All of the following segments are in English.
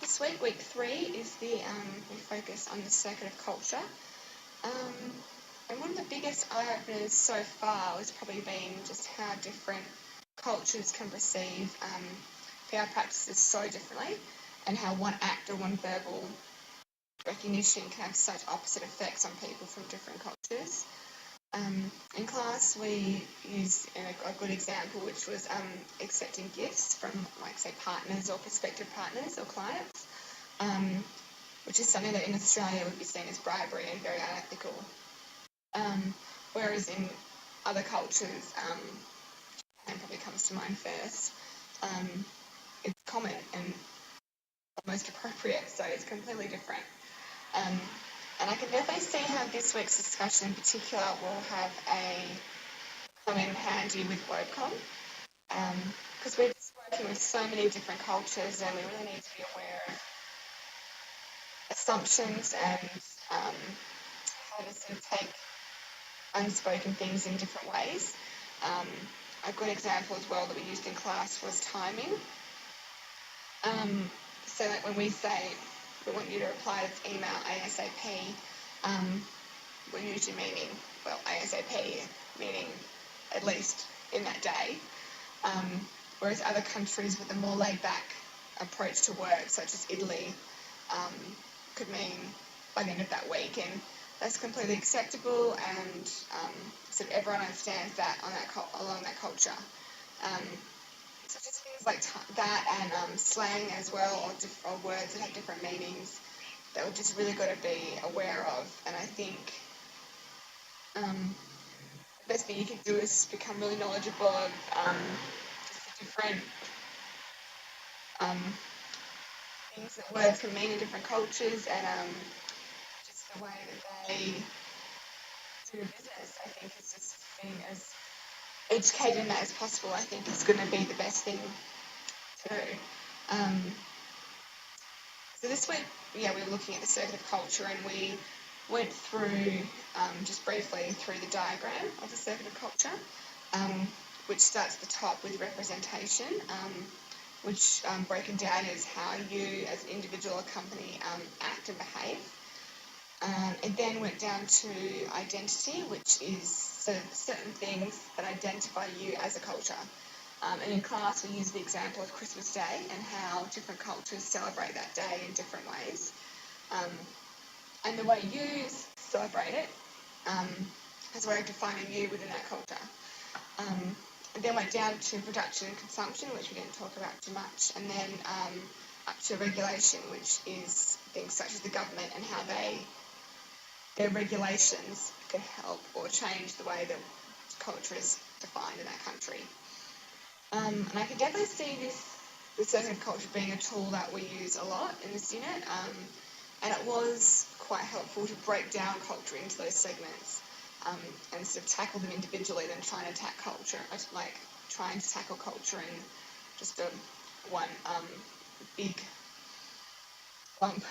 this week, week 3, is we focus on the circuit of culture. And one of the biggest eye-openers so far has probably been just how different cultures can perceive PR practices so differently, and how one act or one verbal recognition can have such opposite effects on people from different cultures. In class, we used a good example, which was accepting gifts from, like, say, partners or prospective partners or clients, which is something that in Australia would be seen as bribery and very unethical. Whereas in other cultures, Japan probably comes to mind first, it's common and most appropriate, so it's completely different. And I can definitely see how this week's discussion in particular will have come in handy with WordCom, because we're just working with so many different cultures, and we really need to be aware of assumptions and how to sort of take unspoken things in different ways. A good example as well that we used in class was timing. So that when we say we want you to reply to this email ASAP, we're usually meaning, well, ASAP, meaning at least in that day. Whereas other countries with a more laid-back approach to work, such as Italy, could mean by the end of that week, and that's completely acceptable, and sort of everyone understands that along that culture. So just things like that, and slang as well, or words that have different meanings, that we're just really got to be aware of. And I think the best thing you can do is become really knowledgeable of just the different things that words can mean in different cultures, and just the way that they do business. I think is just being as educated in that as possible. I think is going to be the best thing to do. So this week, we were looking at the circuit of culture, and we went through just briefly through the diagram of the circuit of culture, which starts at the top with representation, which broken down is how you as an individual or company act and behave. It then went down to identity, which is certain things that identify you as a culture. And in class, we use the example of Christmas Day and how different cultures celebrate that day in different ways. And the way you celebrate it has a way of defining you within that culture. It then went down to production and consumption, which we didn't talk about too much, and then up to regulation, which is things such as the government and how their regulations can help or change the way that culture is defined in that country. And I can definitely see the circuit of culture being a tool that we use a lot in this unit, and it was quite helpful to break down culture into those segments and sort of tackle them individually than trying to tackle culture in just one big lump.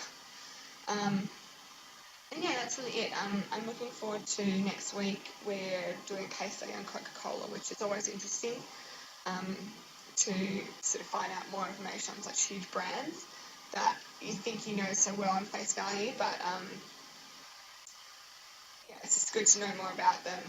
And yeah, that's really it. I'm looking forward to next week. We're doing a case study on Coca-Cola, which is always interesting to sort of find out more information on such huge brands that you think you know so well on face value, but it's just good to know more about them